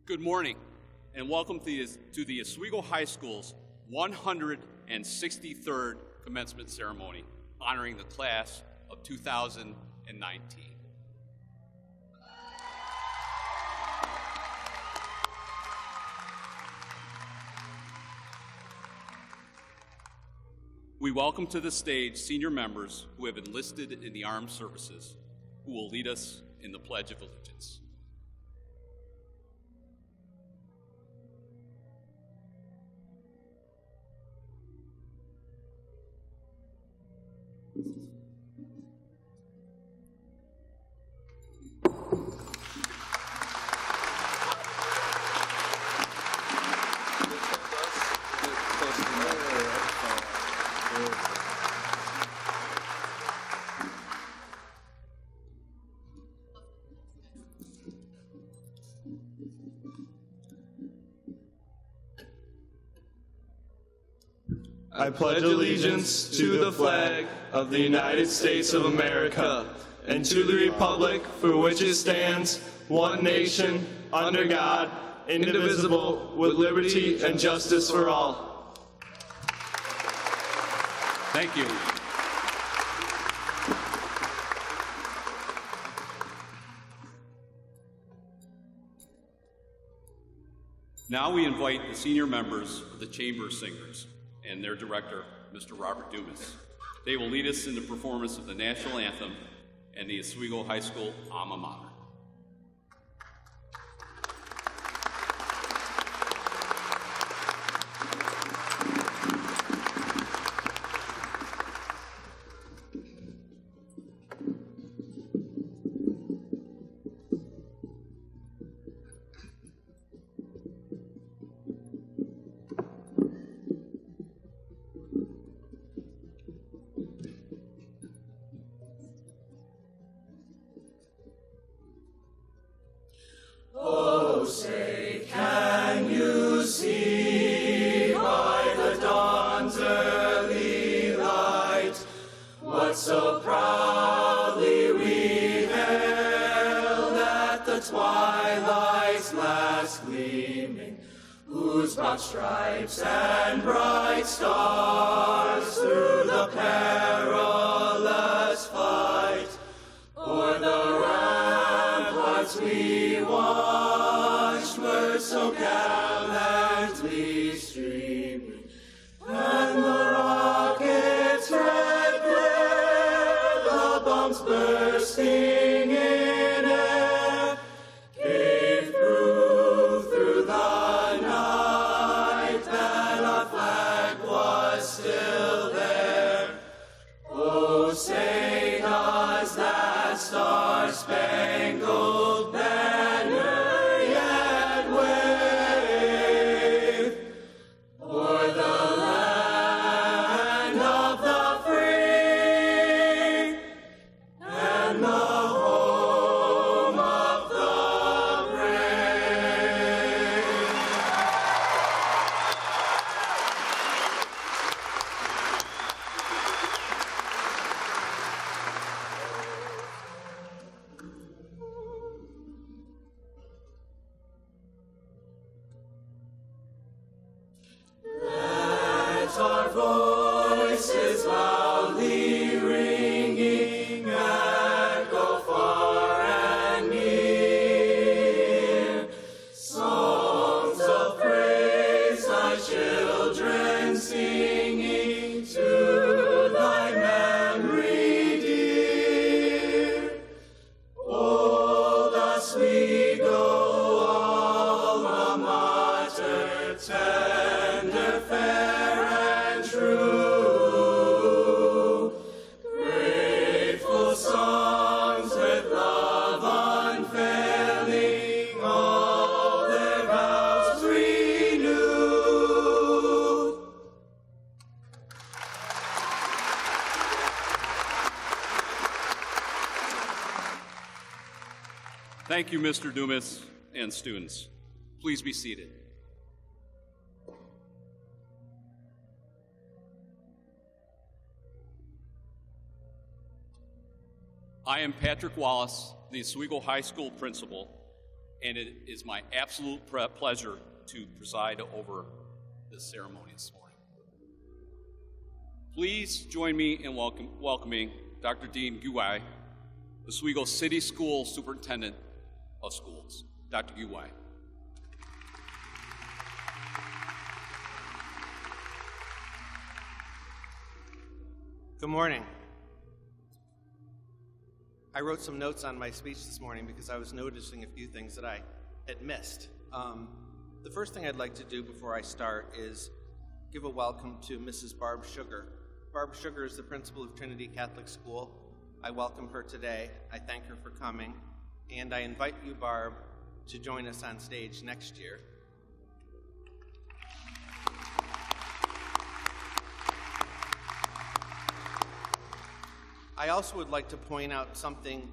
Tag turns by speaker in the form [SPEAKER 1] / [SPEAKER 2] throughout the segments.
[SPEAKER 1] Good morning, and welcome to the Oswego High School's 163rd commencement ceremony, honoring the class of 2019. We welcome to the stage senior members who have enlisted in the armed services, who will lead us in the Pledge of Allegiance.
[SPEAKER 2] I pledge allegiance to the flag of the United States of America and to the republic for which it stands, one nation, under God, indivisible, with liberty and justice for all.
[SPEAKER 1] Thank you. Now we invite the senior members of the Chamber Singers and their director, Mr. Robert Dumas. They will lead us in the performance of the national anthem and the Oswego High School alma mater.
[SPEAKER 2] Oh, say, can you see by the dawn's early light what so proudly we hailed at the twilight's last gleaming, whose broad stripes and bright stars through the perilous fight o'er the ramparts we watched were so gallantly streaming, and the rockets' red glare, the bombs bursting in air, gave proof through the night that our flag was still there. Oh, say does that star-spangled banner yet wave o'er the land of the free and the home of the brave? Let our voices loudly ringing echo far and near, songs of praise thy children singing to thy memory dear. Old Oswego, alma mater, tender, fair, and true. Grateful songs with love unfailing, all their vows renew.
[SPEAKER 1] Thank you, Mr. Dumas and students. Please be seated. I am Patrick Wallace, the Oswego High School principal, and it is my absolute pleasure to preside over this ceremony this morning. Please join me in welcoming Dr. Dean Guai, Oswego City School Superintendent of Schools. Dr. Guai.
[SPEAKER 3] Good morning. I wrote some notes on my speech this morning because I was noticing a few things that I had missed. The first thing I'd like to do before I start is give a welcome to Mrs. Barb Sugar. Barb Sugar is the principal of Trinity Catholic School. I welcome her today. I thank her for coming, and I invite you, Barb, to join us on stage next year. I also would like to point out something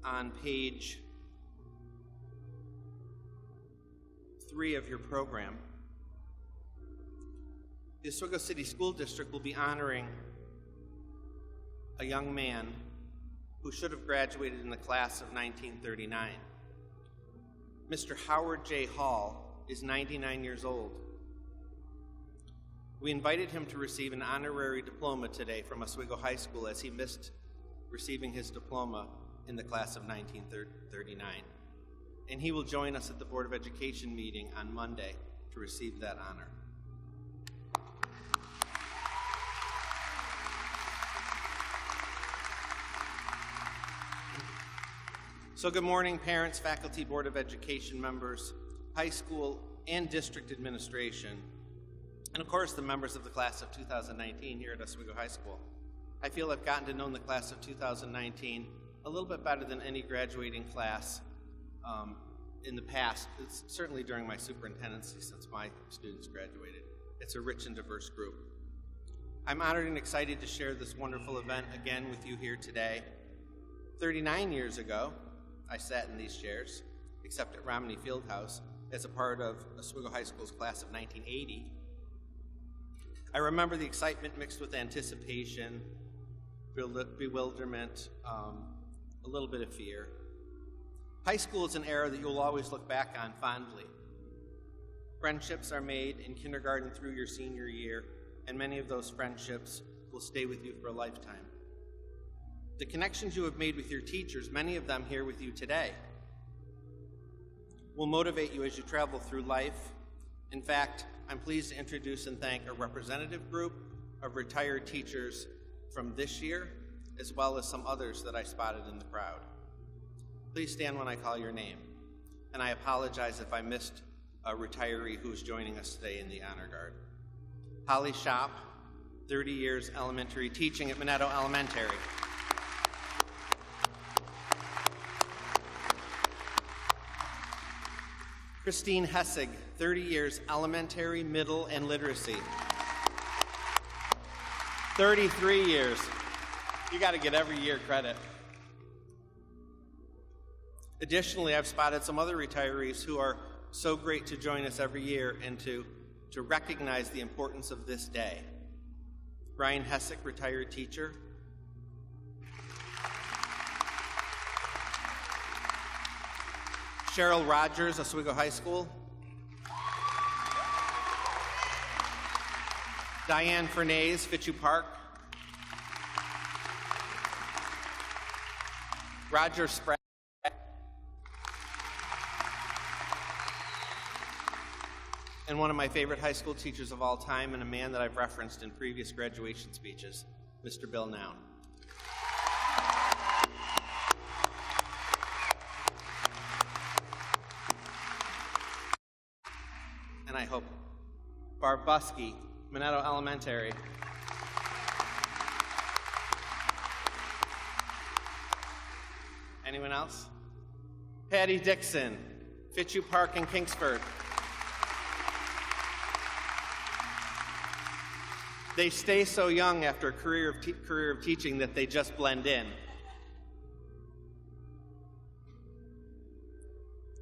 [SPEAKER 3] on page 3 of your program. The Oswego City School District will be honoring a young man who should have graduated in the class of 1939. Mr. Howard J. Hall is 99 years old. We invited him to receive an honorary diploma today from Oswego High School as he missed receiving his diploma in the class of 1939. And he will join us at the Board of Education meeting on Monday to receive that honor. So good morning, parents, faculty, Board of Education members, high school and district administration, and of course the members of the class of 2019 here at Oswego High School. I feel I've gotten to know the class of 2019 a little bit better than any graduating class in the past. It's certainly during my superintendency since my students graduated. It's a rich and diverse group. I'm honored and excited to share this wonderful event again with you here today. 39 years ago, I sat in these chairs, except at Romney Fieldhouse, as a part of Oswego High School's class of 1980. I remember the excitement mixed with anticipation, bewilderment, a little bit of fear. High school is an era that you'll always look back on fondly. Friendships are made in kindergarten through your senior year, and many of those friendships will stay with you for a lifetime. The connections you have made with your teachers, many of them here with you today, will motivate you as you travel through life. In fact, I'm pleased to introduce and thank a representative group of retired teachers from this year, as well as some others that I spotted in the crowd. Please stand when I call your name. And I apologize if I missed a retiree who's joining us today in the honor guard. Holly Shop, 30 years elementary teaching at Minetto Elementary. Christine Hessig, 30 years elementary, middle, and literacy. 33 years. You got to get every year credit. Additionally, I've spotted some other retirees who are so great to join us every year and to recognize the importance of this day. Brian Hessick, retired teacher. Cheryl Rogers, Oswego High School. Diane Fernandez, Fitzhugh Park. Roger Spratt. And one of my favorite high school teachers of all time, and a man that I've referenced in previous graduation speeches, Mr. Bill Noun. And I hope Barb Buskey, Minetto Elementary. Anyone else? Patty Dixon, Fitzhugh Park and Kingsford. They stay so young after a career of teaching that they just blend in.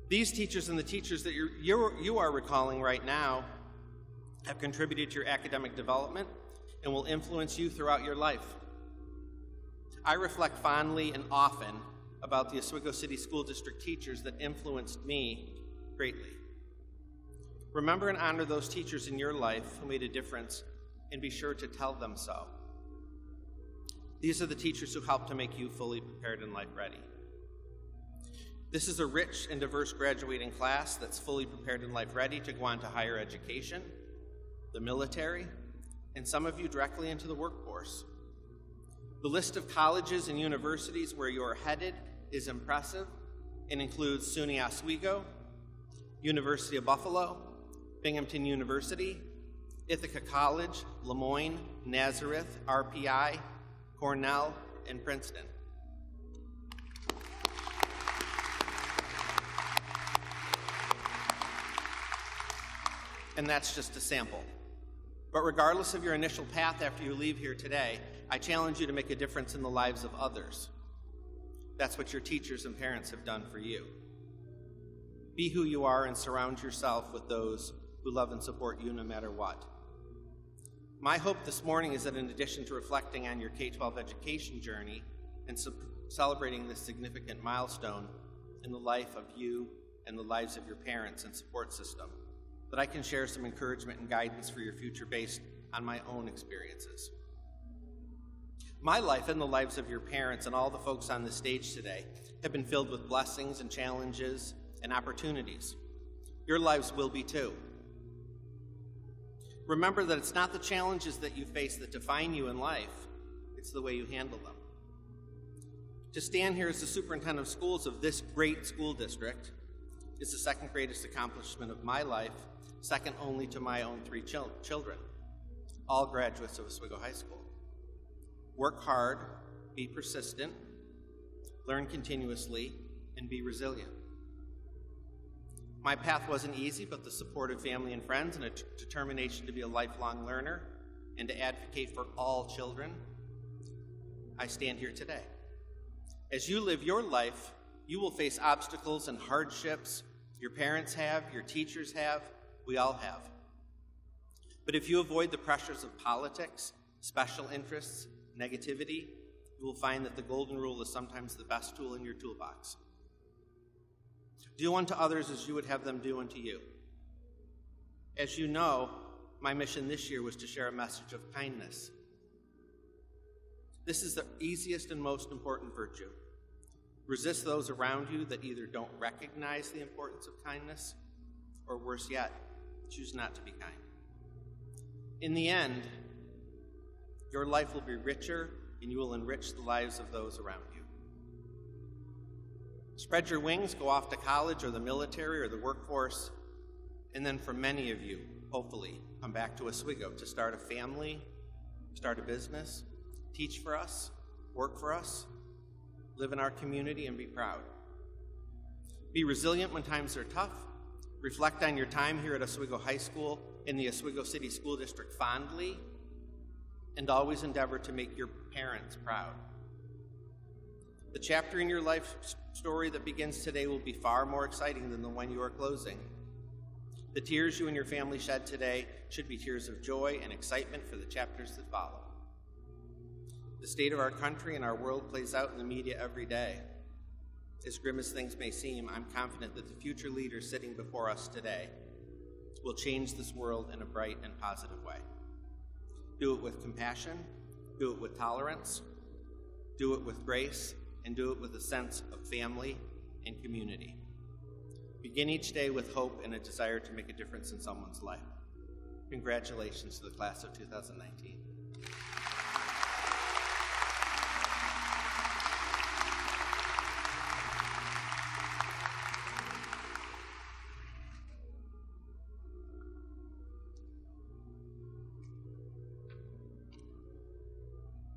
[SPEAKER 3] These teachers and the teachers that you are recalling right now have contributed to your academic development and will influence you throughout your life. I reflect fondly and often about the Oswego City School District teachers that influenced me greatly. Remember and honor those teachers in your life who made a difference, and be sure to tell them so. These are the teachers who helped to make you fully prepared and life ready. This is a rich and diverse graduating class that's fully prepared and life ready to go on to higher education, the military, and some of you directly into the workforce. The list of colleges and universities where you're headed is impressive and includes SUNY Oswego, University of Buffalo, Binghamton University, Ithaca College, Lemoyne, Nazareth, RPI, Cornell, and Princeton. And that's just a sample. But regardless of your initial path after you leave here today, I challenge you to make a difference in the lives of others. That's what your teachers and parents have done for you. Be who you are and surround yourself with those who love and support you no matter what. My hope this morning is that in addition to reflecting on your K-12 education journey and celebrating this significant milestone in the life of you and the lives of your parents and support system, that I can share some encouragement and guidance for your future based on my own experiences. My life and the lives of your parents and all the folks on the stage today have been filled with blessings and challenges and opportunities. Your lives will be too. Remember that it's not the challenges that you face that define you in life, it's the way you handle them. To stand here as the superintendent of schools of this great school district is the second greatest accomplishment of my life, second only to my own 3 children, all graduates of Oswego High School. Work hard, be persistent, learn continuously, and be resilient. My path wasn't easy, but the support of family and friends and a determination to be a lifelong learner and to advocate for all children, I stand here today. As you live your life, you will face obstacles and hardships your parents have, your teachers have, we all have. But if you avoid the pressures of politics, special interests, negativity, you will find that the golden rule is sometimes the best tool in your toolbox. Do unto others as you would have them do unto you. As you know, my mission this year was to share a message of kindness. This is the easiest and most important virtue. Resist those around you that either don't recognize the importance of kindness, or worse yet, choose not to be kind. In the end, your life will be richer and you will enrich the lives of those around you. Spread your wings, go off to college or the military or the workforce, and then for many of you, hopefully, come back to Oswego to start a family, start a business, teach for us, work for us, live in our community, and be proud. Be resilient when times are tough. Reflect on your time here at Oswego High School in the Oswego City School District fondly, and always endeavor to make your parents proud. The chapter in your life story that begins today will be far more exciting than the one you are closing. The tears you and your family shed today should be tears of joy and excitement for the chapters that follow. The state of our country and our world plays out in the media every day. As grim as things may seem, I'm confident that the future leaders sitting before us today will change this world in a bright and positive way. Do it with compassion, do it with tolerance, do it with grace, and do it with a sense of family and community. Begin each day with hope and a desire to make a difference in someone's life. Congratulations to the class of 2019.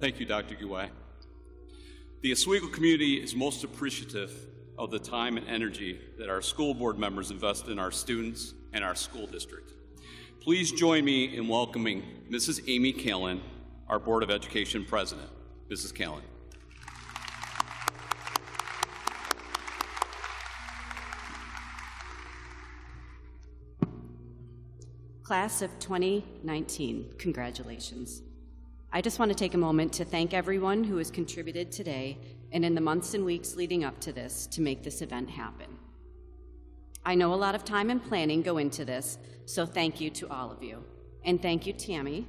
[SPEAKER 1] Thank you, Dr. Guay. The Oswego community is most appreciative of the time and energy that our school board members invest in our students and our school district. Please join me in welcoming Mrs. Amy Callan, our Board of Education President. Mrs. Callan.
[SPEAKER 4] Class of 2019, congratulations. I just want to take a moment to thank everyone who has contributed today and in the months and weeks leading up to this to make this event happen. I know a lot of time and planning go into this, so thank you to all of you. And thank you, Tammy,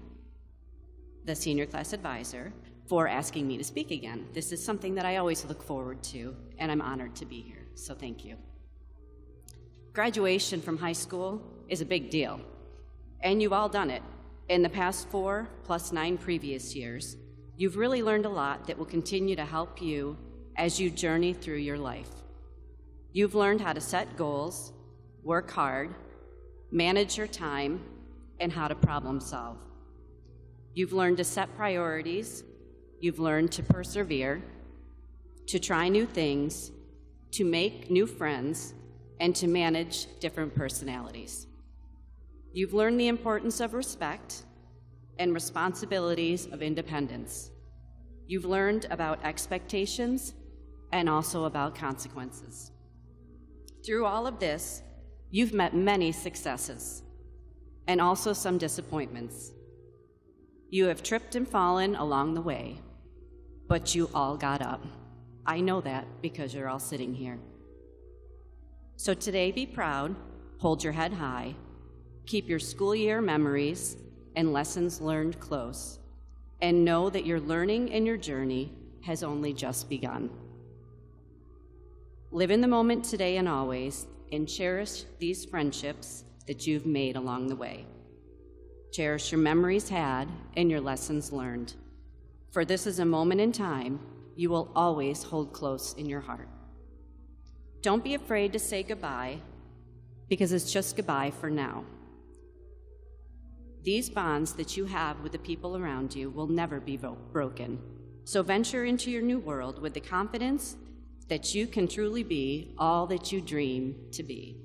[SPEAKER 4] the senior class advisor, for asking me to speak again. This is something that I always look forward to, and I'm honored to be here, so thank you. Graduation from high school is a big deal, and you've all done it. In the past 4 plus 9 previous years, you've really learned a lot that will continue to help you as you journey through your life. You've learned how to set goals, work hard, manage your time, and how to problem solve. You've learned to set priorities, you've learned to persevere, to try new things, to make new friends, and to manage different personalities. You've learned the importance of respect and responsibilities of independence. You've learned about expectations and also about consequences. Through all of this, you've met many successes and also some disappointments. You have tripped and fallen along the way, but you all got up. I know that because you're all sitting here. So today, be proud, hold your head high, keep your school year memories and lessons learned close, and know that your learning and your journey has only just begun. Live in the moment today and always, and cherish these friendships that you've made along the way. Cherish your memories had and your lessons learned, for this is a moment in time you will always hold close in your heart. Don't be afraid to say goodbye, because it's just goodbye for now. These bonds that you have with the people around you will never be broken. So venture into your new world with the confidence that you can truly be all that you dream to be,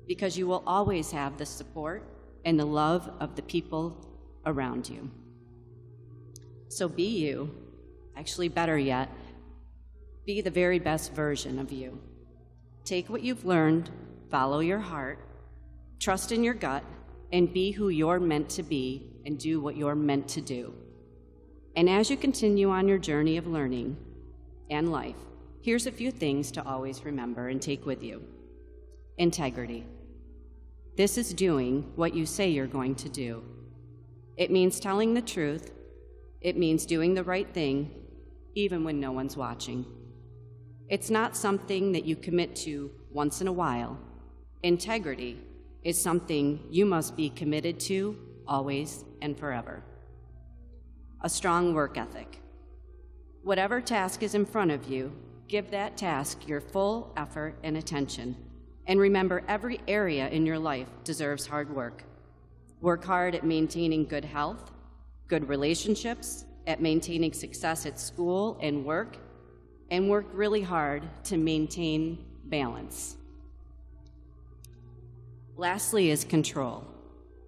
[SPEAKER 4] because you will always have the support and the love of the people around you. So be you, actually better yet, be the very best version of you. Take what you've learned, follow your heart, trust in your gut, and be who you're meant to be and do what you're meant to do. And as you continue on your journey of learning and life, here's a few things to always remember and take with you. Integrity. This is doing what you say you're going to do. It means telling the truth. It means doing the right thing, even when no one's watching. It's not something that you commit to once in a while. Integrity is something you must be committed to always and forever. A strong work ethic. Whatever task is in front of you, give that task your full effort and attention. And remember, every area in your life deserves hard work. Work hard at maintaining good health, good relationships, at maintaining success at school and work really hard to maintain balance. Lastly is control.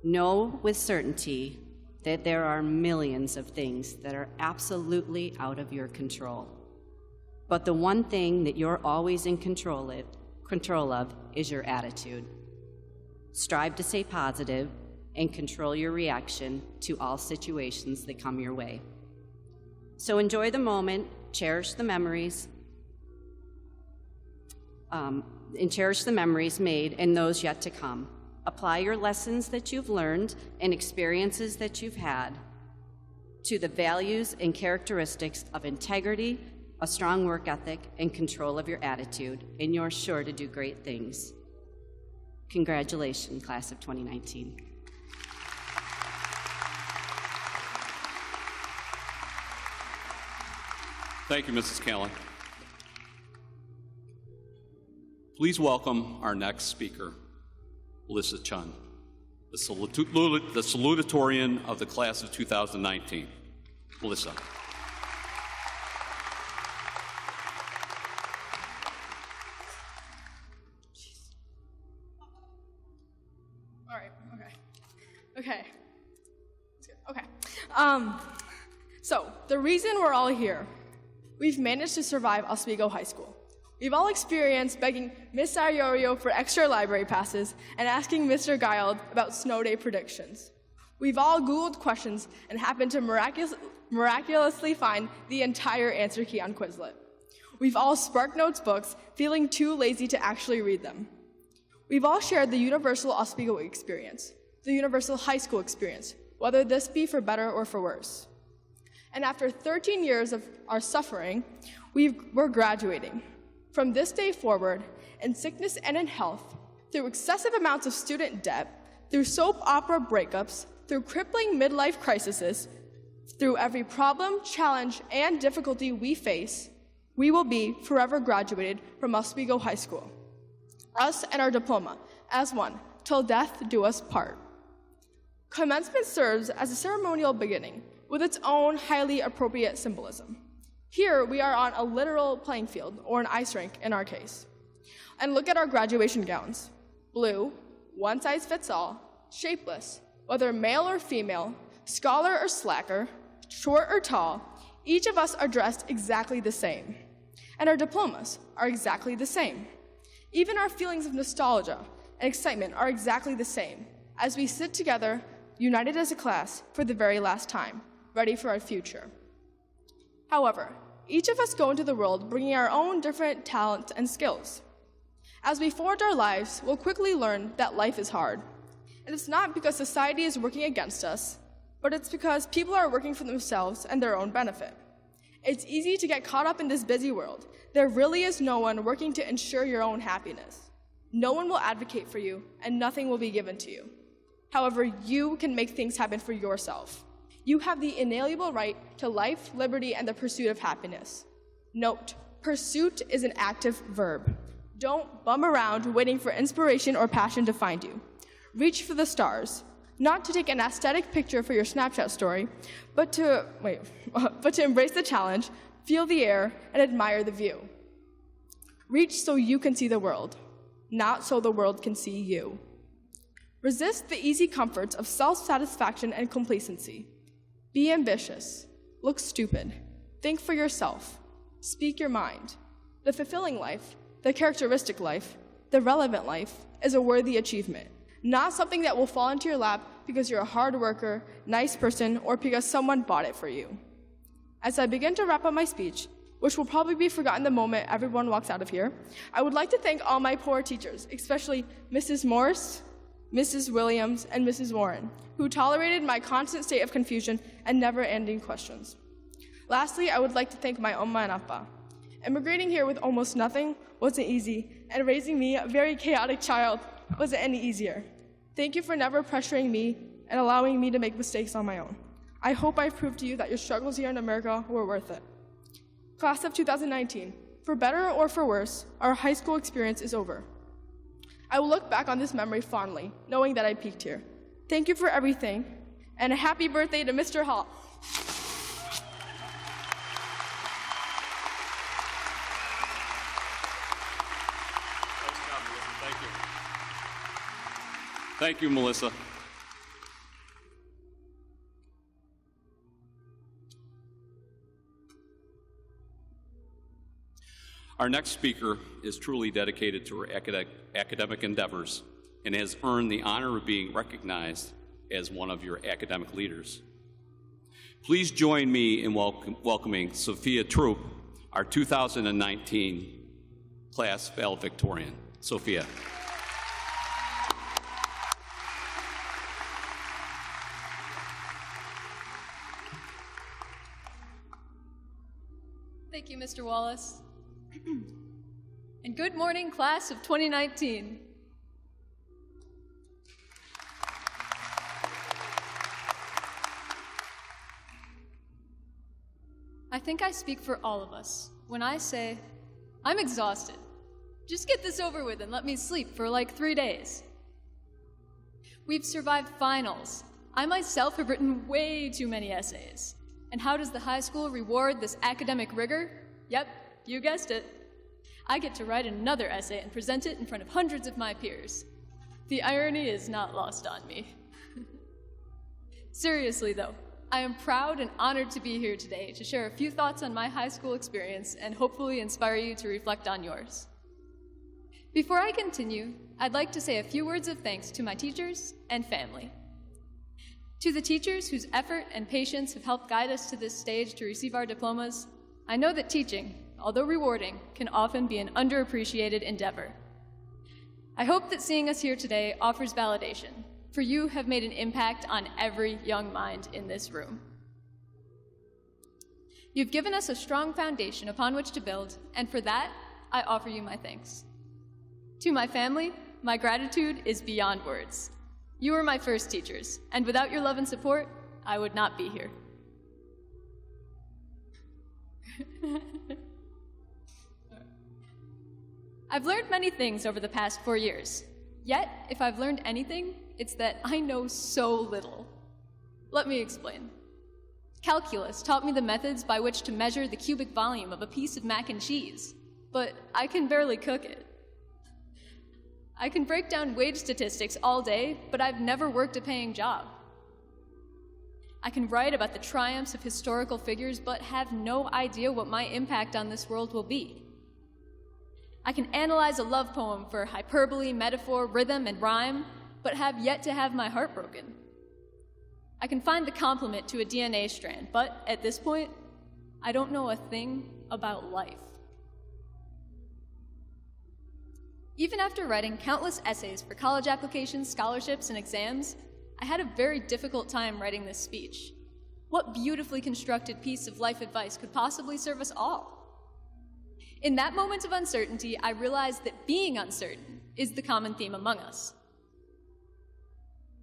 [SPEAKER 4] Know with certainty that there are millions of things that are absolutely out of your control. But the one thing that you're always in control of is your attitude. Strive to stay positive and control your reaction to all situations that come your way. So enjoy the moment, cherish the memories, made and those yet to come. Apply your lessons that you've learned and experiences that you've had to the values and characteristics of integrity, a strong work ethic, and control of your attitude, and you're sure to do great things. Congratulations, class of 2019.
[SPEAKER 1] Thank you, Mrs. Callan. Please welcome our next speaker, Alyssa Chun, the salutatorian of the class of 2019. Alyssa.
[SPEAKER 5] All right, okay. So, the reason we're all here, we've managed to survive Oswego High School. We've all experienced begging Miss Ariorio for extra library passes and asking Mr. Guild about snow day predictions. We've all Googled questions and happened to miraculously find the entire answer key on Quizlet. We've all SparkNotes books, feeling too lazy to actually read them. We've all shared the universal Oswego experience, the universal high school experience, whether this be for better or for worse. And after 13 years of our suffering, we're graduating. From this day forward, in sickness and in health, through excessive amounts of student debt, through soap opera breakups, through crippling midlife crises, through every problem, challenge, and difficulty we face, we will be forever graduated from Oswego High School. Us and our diploma, as one, till death do us part. Commencement serves as a ceremonial beginning with its own highly appropriate symbolism. Here we are on a literal playing field, or an ice rink in our case. And look at our graduation gowns. Blue, one size fits all, shapeless, whether male or female, scholar or slacker, short or tall, each of us are dressed exactly the same. And our diplomas are exactly the same. Even our feelings of nostalgia and excitement are exactly the same, as we sit together, united as a class, for the very last time, ready for our future. However, each of us go into the world bringing our own different talents and skills. As we forge our lives, we'll quickly learn that life is hard. And it's not because society is working against us, but it's because people are working for themselves and their own benefit. It's easy to get caught up in this busy world. There really is no one working to ensure your own happiness. No one will advocate for you, and nothing will be given to you. However, you can make things happen for yourself. You have the inalienable right to life, liberty, and the pursuit of happiness. Note, pursuit is an active verb. Don't bum around waiting for inspiration or passion to find you. Reach for the stars, not to take an aesthetic picture for your Snapchat story, but to embrace the challenge, feel the air, and admire the view. Reach so you can see the world, not so the world can see you. Resist the easy comforts of self-satisfaction and complacency. Be ambitious. Look stupid. Think for yourself. Speak your mind. The fulfilling life, the characteristic life, the relevant life is a worthy achievement, not something that will fall into your lap because you're a hard worker, nice person, or because someone bought it for you. As I begin to wrap up my speech, which will probably be forgotten the moment everyone walks out of here, I would like to thank all my poor teachers, especially Mrs. Morse, Mrs. Williams, and Mrs. Warren, who tolerated my constant state of confusion and never-ending questions. Lastly, I would like to thank my Oma and Appa. Immigrating here with almost nothing wasn't easy, and raising me, a very chaotic child, wasn't any easier. Thank you for never pressuring me and allowing me to make mistakes on my own. I hope I've proved to you that your struggles here in America were worth it. Class of 2019, for better or for worse, our high school experience is over. I will look back on this memory fondly, knowing that I peaked here. Thank you for everything, and a happy birthday to Mr. Hall.
[SPEAKER 1] Thank you, Melissa. Our next speaker is truly dedicated to her academic endeavors and has earned the honor of being recognized as one of your academic leaders. Please join me in welcoming Sophia Troop, our 2019 class valedictorian. Sophia.
[SPEAKER 6] Thank you, Mr. Wallace. And good morning, class of 2019. I think I speak for all of us when I say, I'm exhausted. Just get this over with and let me sleep for like 3 days. We've survived finals. I myself have written way too many essays. And how does the high school reward this academic rigor? Yep, you guessed it. I get to write another essay and present it in front of hundreds of my peers. The irony is not lost on me. Seriously, though, I am proud and honored to be here today to share a few thoughts on my high school experience and hopefully inspire you to reflect on yours. Before I continue, I'd like to say a few words of thanks to my teachers and family. To the teachers whose effort and patience have helped guide us to this stage to receive our diplomas, I know that teaching, although rewarding, can often be an underappreciated endeavor. I hope that seeing us here today offers validation, for you have made an impact on every young mind in this room. You've given us a strong foundation upon which to build, and for that, I offer you my thanks. To my family, my gratitude is beyond words. You were my first teachers, and without your love and support, I would not be here. I've learned many things over the past 4 years. Yet, if I've learned anything, it's that I know so little. Let me explain. Calculus taught me the methods by which to measure the cubic volume of a piece of mac and cheese, but I can barely cook it. I can break down wage statistics all day, but I've never worked a paying job. I can write about the triumphs of historical figures, but have no idea what my impact on this world will be. I can analyze a love poem for hyperbole, metaphor, rhythm, and rhyme, but have yet to have my heart broken. I can find the complement to a DNA strand, but at this point, I don't know a thing about life. Even after writing countless essays for college applications, scholarships, and exams, I had a very difficult time writing this speech. What beautifully constructed piece of life advice could possibly serve us all? In that moment of uncertainty, I realized that being uncertain is the common theme among us.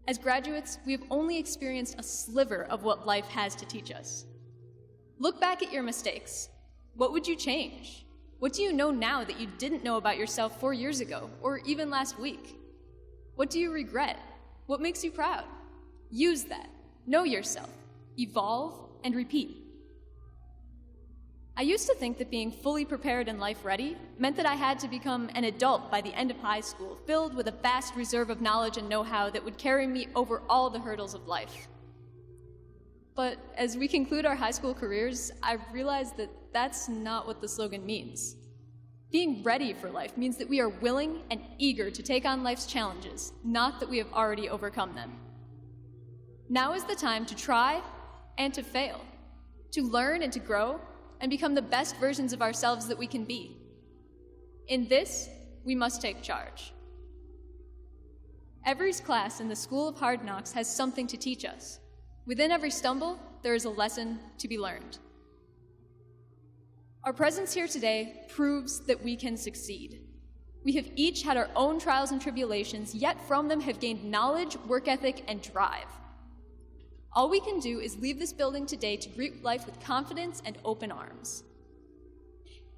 [SPEAKER 6] As graduates, we have only experienced a sliver of what life has to teach us. Look back at your mistakes. What would you change? What do you know now that you didn't know about yourself 4 years ago, or even last week? What do you regret? What makes you proud? Use that. Know yourself. Evolve and repeat. I used to think that being fully prepared and life-ready meant that I had to become an adult by the end of high school, filled with a vast reserve of knowledge and know-how that would carry me over all the hurdles of life. But as we conclude our high school careers, I realized that that's not what the slogan means. Being ready for life means that we are willing and eager to take on life's challenges, not that we have already overcome them. Now is the time to try and to fail, to learn and to grow, and become the best versions of ourselves that we can be. In this, we must take charge. Every class in the School of Hard Knocks has something to teach us. Within every stumble, there is a lesson to be learned. Our presence here today proves that we can succeed. We have each had our own trials and tribulations, yet from them have gained knowledge, work ethic, and drive. All we can do is leave this building today to greet life with confidence and open arms.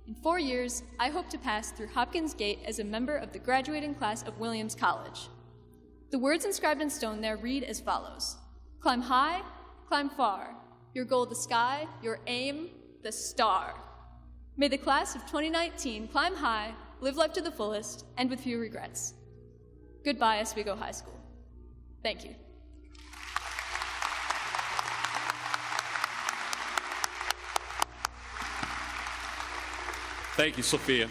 [SPEAKER 6] In 4 years, I hope to pass through Hopkins Gate as a member of the graduating class of Williams College. The words inscribed in stone there read as follows: climb high, climb far, your goal the sky, your aim the star. May the class of 2019 climb high, live life to the fullest, and with few regrets. Goodbye, Oswego High School. Thank you.
[SPEAKER 1] Thank you, Sophia.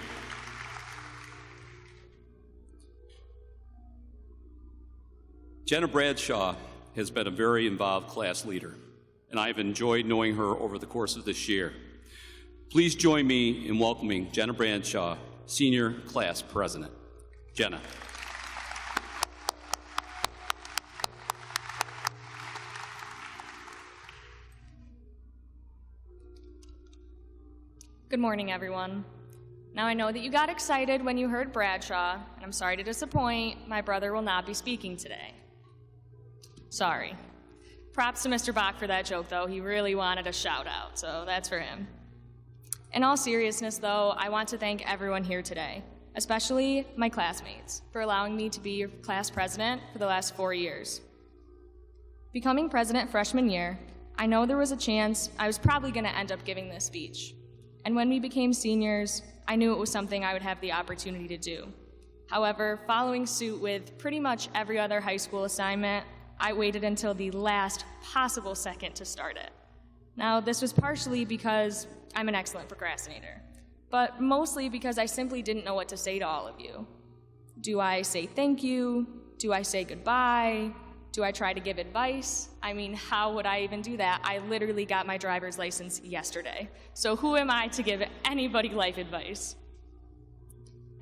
[SPEAKER 1] Jenna Bradshaw has been a very involved class leader, and I've enjoyed knowing her over the course of this year. Please join me in welcoming Jenna Bradshaw, Senior Class President. Jenna.
[SPEAKER 7] Good morning, everyone. Now, I know that you got excited when you heard Bradshaw, and I'm sorry to disappoint, my brother will not be speaking today. Sorry. Props to Mr. Bach for that joke, though. He really wanted a shout-out, so that's for him. In all seriousness, though, I want to thank everyone here today, especially my classmates, for allowing me to be your class president for the last 4 years. Becoming president freshman year, I know there was a chance I was probably going to end up giving this speech. And when we became seniors, I knew it was something I would have the opportunity to do. However, following suit with pretty much every other high school assignment, I waited until the last possible second to start it. Now, this was partially because I'm an excellent procrastinator, but mostly because I simply didn't know what to say to all of you. Do I say thank you? Do I say goodbye? Do I try to give advice? I mean, how would I even do that? I literally got my driver's license yesterday. So who am I to give anybody life advice?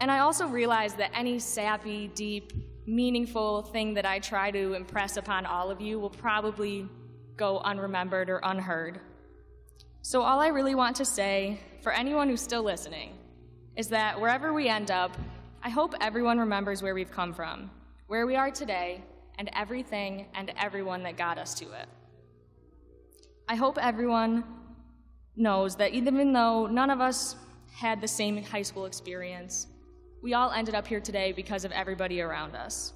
[SPEAKER 7] And I also realize that any sappy, deep, meaningful thing that I try to impress upon all of you will probably go unremembered or unheard. So all I really want to say, for anyone who's still listening, is that wherever we end up, I hope everyone remembers where we've come from, where we are today, and everything and everyone that got us to it. I hope everyone knows that even though none of us had the same high school experience, we all ended up here today because of everybody around us.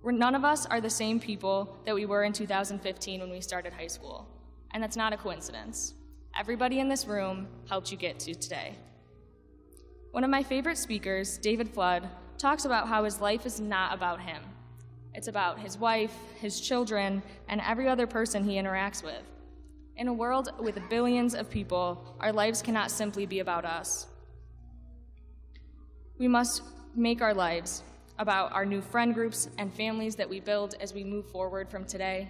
[SPEAKER 7] None of us are the same people that we were in 2015 when we started high school, and that's not a coincidence. Everybody in this room helped you get to today. One of my favorite speakers, David Flood, talks about how his life is not about him. It's about his wife, his children, and every other person he interacts with. In a world with billions of people, our lives cannot simply be about us. We must make our lives about our new friend groups and families that we build as we move forward from today.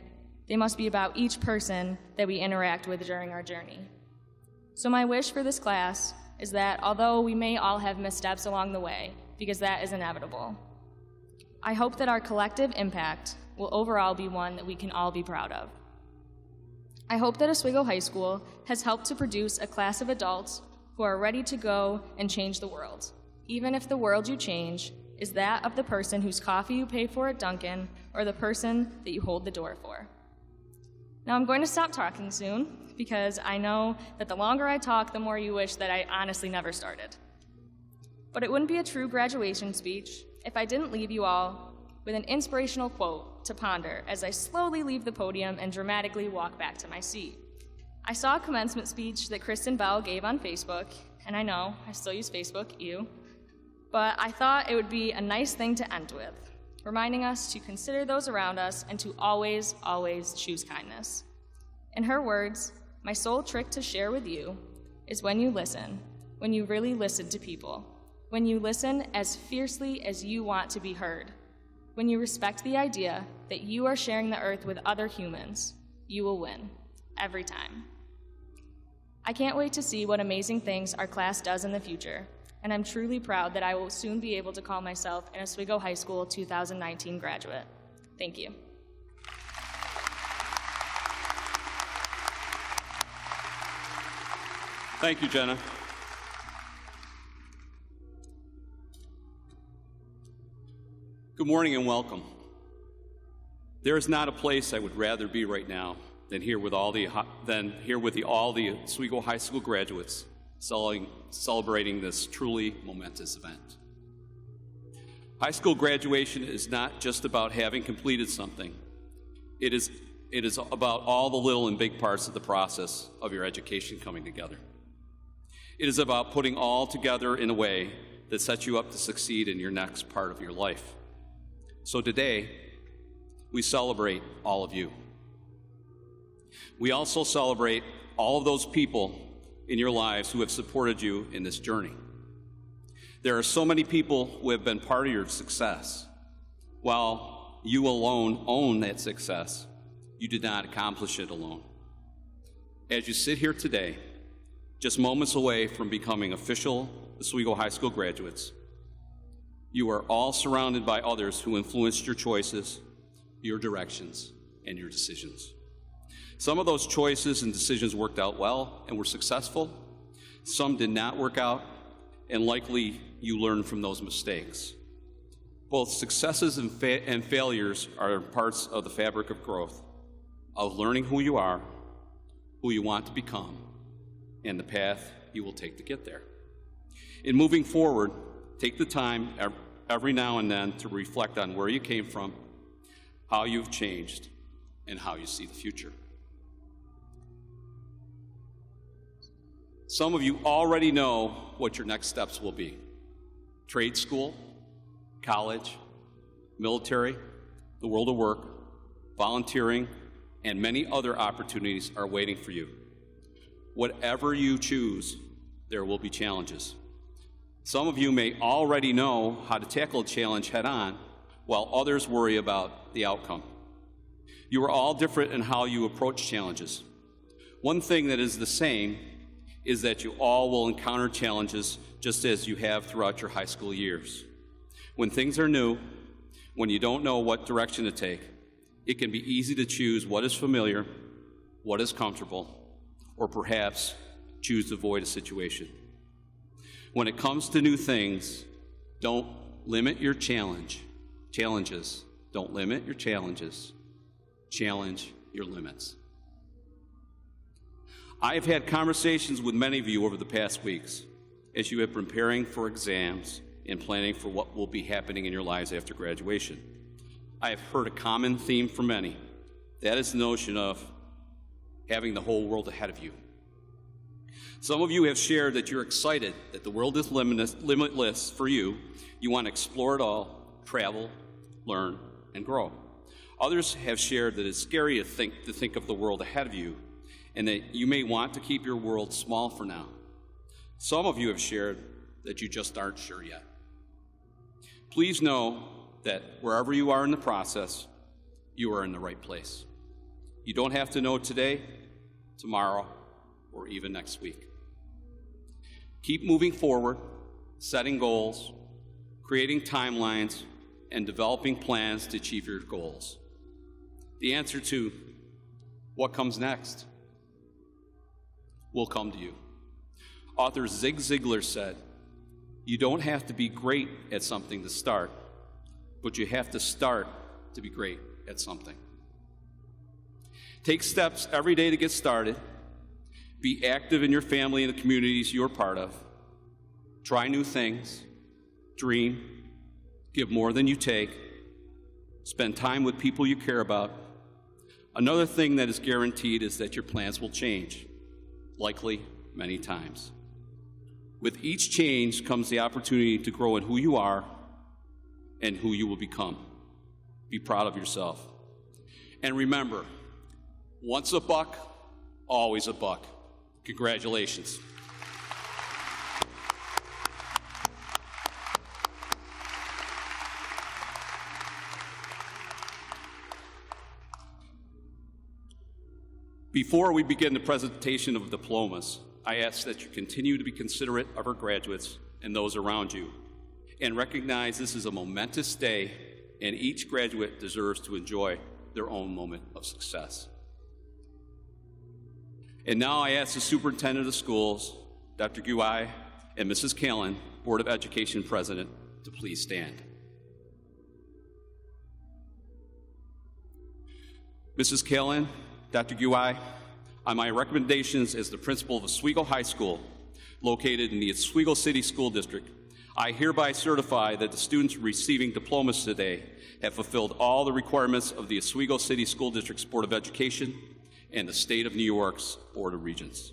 [SPEAKER 7] They must be about each person that we interact with during our journey. So my wish for this class is that although we may all have missteps along the way, because that is inevitable, I hope that our collective impact will overall be one that we can all be proud of. I hope that Oswego High School has helped to produce a class of adults who are ready to go and change the world, even if the world you change is that of the person whose coffee you pay for at Dunkin' or the person that you hold the door for. Now I'm going to stop talking soon because I know that the longer I talk, the more you wish that I honestly never started. But it wouldn't be a true graduation speech if I didn't leave you all with an inspirational quote to ponder as I slowly leave the podium and dramatically walk back to my seat. I saw a commencement speech that Kristen Bell gave on Facebook, and I know, I still use Facebook, but I thought it would be a nice thing to end with, reminding us to consider those around us and to always, always choose kindness. In her words, my sole trick to share with you is when you listen, when you really listen to people, when you listen as fiercely as you want to be heard, when you respect the idea that you are sharing the earth with other humans, you will win, every time. I can't wait to see what amazing things our class does in the future, and I'm truly proud that I will soon be able to call myself an Oswego High School 2019 graduate. Thank you.
[SPEAKER 1] Thank you, Jenna. Good morning and welcome. There is not a place I would rather be right now than here with all the Oswego High School graduates celebrating this truly momentous event. High school graduation is not just about having completed something. It is about all the little and big parts of the process of your education coming together. It is about putting all together in a way that sets you up to succeed in your next part of your life. So today, we celebrate all of you. We also celebrate all of those people in your lives who have supported you in this journey. There are so many people who have been part of your success. While you alone own that success, you did not accomplish it alone. As you sit here today, just moments away from becoming official Oswego High School graduates, you are all surrounded by others who influenced your choices, your directions, and your decisions. Some of those choices and decisions worked out well and were successful. Some did not work out, and likely you learned from those mistakes. Both successes and failures are parts of the fabric of growth, of learning who you are, who you want to become, and the path you will take to get there. In moving forward, take the time every now and then to reflect on where you came from, how you've changed, and how you see the future. Some of you already know what your next steps will be. Trade school, college, military, the world of work, volunteering, and many other opportunities are waiting for you. Whatever you choose, there will be challenges. Some of you may already know how to tackle a challenge head on, while others worry about the outcome. You are all different in how you approach challenges. One thing that is the same is that you all will encounter challenges just as you have throughout your high school years. When things are new, when you don't know what direction to take, it can be easy to choose what is familiar, what is comfortable, or perhaps choose to avoid a situation. When it comes to new things, don't limit your challenges. Don't limit your challenges. Challenge your limits. I have had conversations with many of you over the past weeks as you have been preparing for exams and planning for what will be happening in your lives after graduation. I have heard a common theme from many. That is the notion of having the whole world ahead of you. Some of you have shared that you're excited that the world is limitless for you. You want to explore it all, travel, learn, and grow. Others have shared that it's scary to think of the world ahead of you and that you may want to keep your world small for now. Some of you have shared that you just aren't sure yet. Please know that wherever you are in the process, you are in the right place. You don't have to know today, tomorrow, or even next week. Keep moving forward, setting goals, creating timelines, and developing plans to achieve your goals. The answer to what comes next will come to you. Author Zig Ziglar said, "You don't have to be great at something to start, but you have to start to be great at something." Take steps every day to get started. Be active in your family and the communities you're part of. Try new things. Dream. Give more than you take. Spend time with people you care about. Another thing that is guaranteed is that your plans will change, likely many times. With each change comes the opportunity to grow in who you are and who you will become. Be proud of yourself. And remember, once a buck, always a buck. Congratulations. Before we begin the presentation of diplomas, I ask that you continue to be considerate of our graduates and those around you, and recognize this is a momentous day, and each graduate deserves to enjoy their own moment of success. And now I ask the Superintendent of Schools, Dr. Guai, and Mrs. Callan, Board of Education President, to please stand. Mrs. Callan, Dr. Guai, on my recommendations as the principal of Oswego High School, located in the Oswego City School District, I hereby certify that the students receiving diplomas today have fulfilled all the requirements of the Oswego City School District's Board of Education and the State of New York's Board of Regents.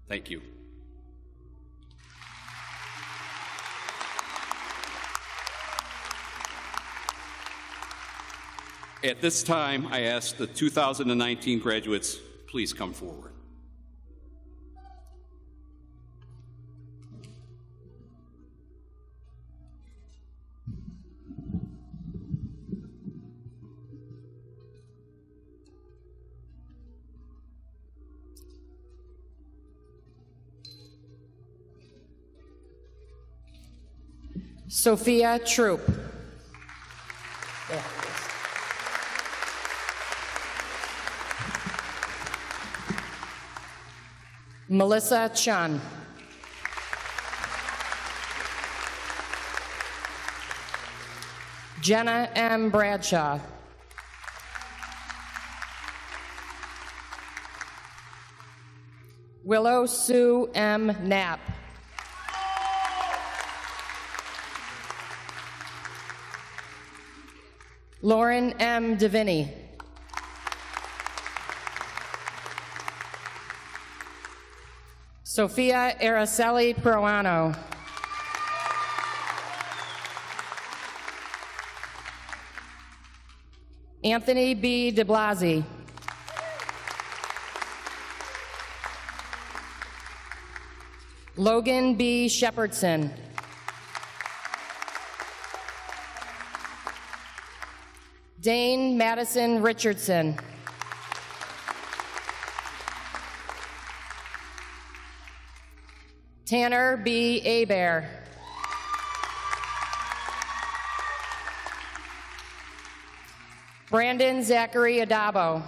[SPEAKER 1] Thank you. At this time, I ask the 2019 graduates, please come forward.
[SPEAKER 8] Sophia Troop. Melissa Chun. Jenna M. Bradshaw. Willow Sue M. Knapp. Lauren M. Deviney. Sophia Araceli Peruano. Anthony B. de Blasi. Logan B. Shepherdson. Dane Madison Richardson. Tanner B. Abear. Brandon Zachary Adabo.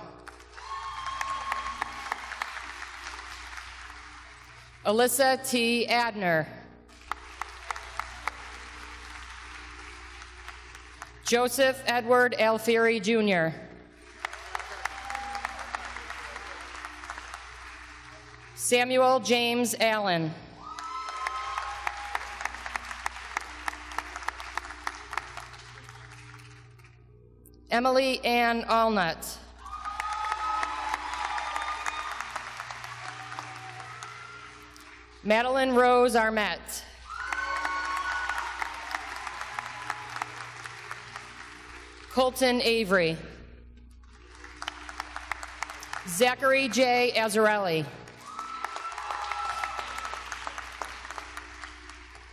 [SPEAKER 8] Alyssa T. Adner. Joseph Edward Alfieri Jr. Samuel James Allen. Emily Ann Allnut. Madeline Rose Armette. Colton Avery. Zachary J. Azzarelli.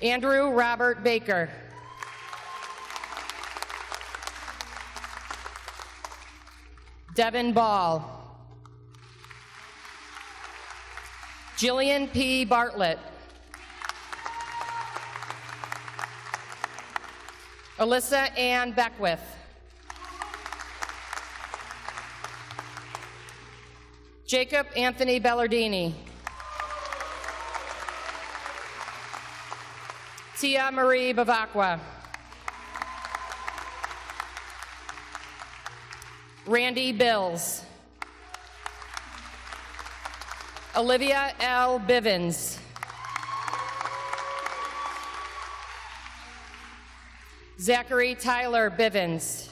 [SPEAKER 8] Andrew Robert Baker. Devin Ball. Jillian P. Bartlett. Alyssa Ann Beckwith. Jacob Anthony Bellardini. Tia Marie Bavacqua. Randy Bills. Olivia L. Bivens. Zachary Tyler Bivens.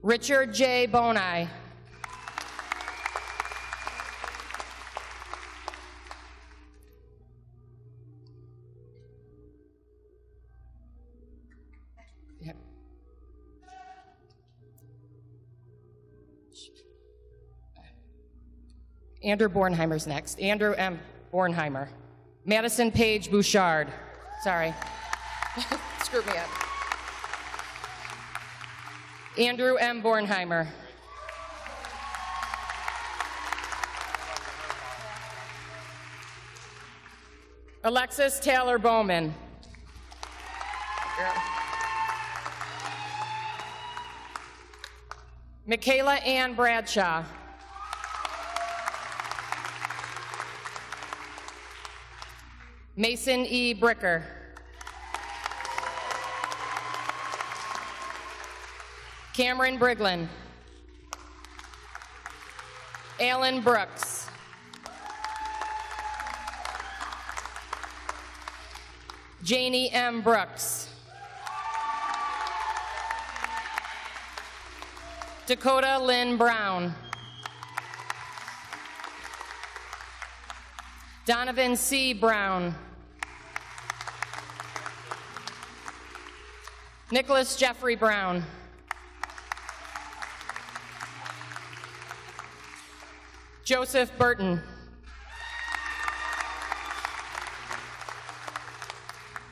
[SPEAKER 8] Richard J. Bonai. Andrew Bornheimer's next. Andrew M. Bornheimer. Madison Page Bouchard. Sorry. Screwed me up. Andrew M. Bornheimer. Alexis Taylor Bowman. Michaela Ann Bradshaw. Mason E. Bricker. Cameron Briglin. Alan Brooks. Janie M. Brooks. Dakota Lynn Brown. Donovan C. Brown. Nicholas Jeffrey Brown. Joseph Burton.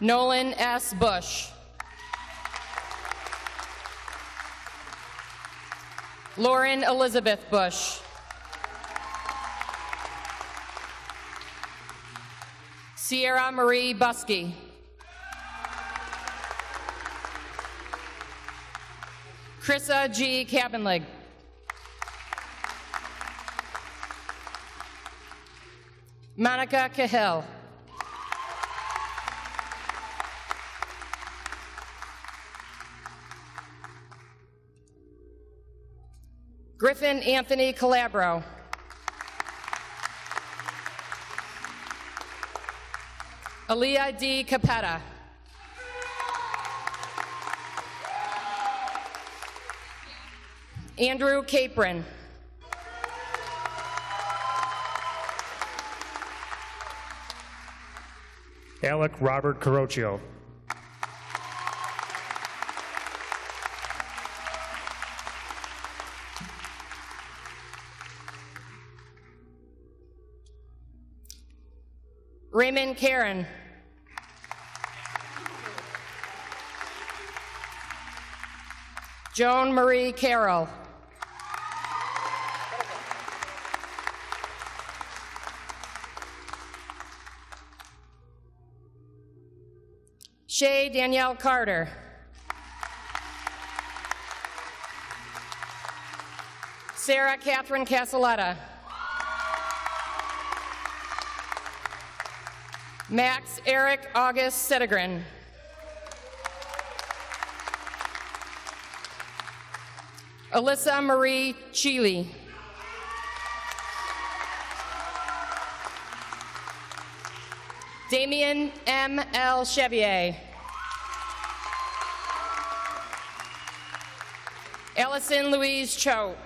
[SPEAKER 8] Nolan S. Bush. Lauren Elizabeth Bush. Sierra Marie Buskey. Chrissa G. Cabenlig. Monica Cahill. Griffin Anthony Calabro. Aaliyah D. Capetta. Andrew Capron.
[SPEAKER 9] Alec Robert Carocchio.
[SPEAKER 8] Raymond Karen. Joan Marie Carroll. Shay Danielle Carter. Sarah Catherine Casaletta. Max Eric August Settigren. Alyssa Marie Cheely. Damian M. L. Chevier. Allison Louise Choate.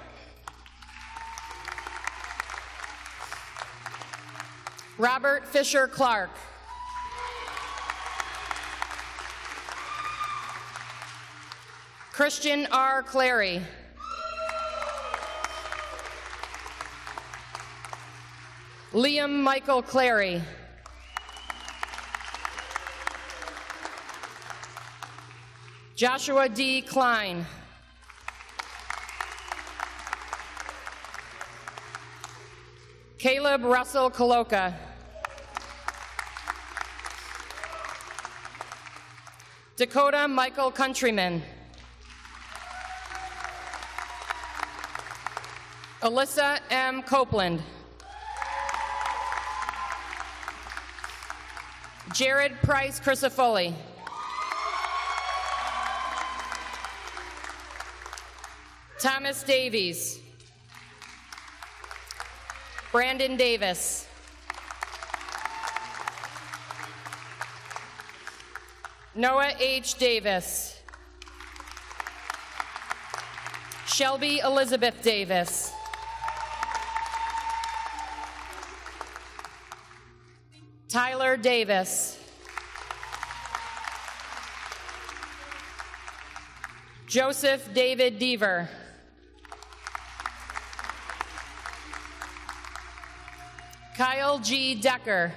[SPEAKER 8] Robert Fisher Clark. Christian R. Clary. Liam Michael Clary. Joshua D. Klein. Caleb Russell Coloca. Dakota Michael Countryman. Alyssa M. Copeland. Jared Price Crisafulli. Thomas Davies. Brandon Davis. Noah H. Davis. Shelby Elizabeth Davis. Tyler Davis. Joseph David Deaver. Kyle G. Decker.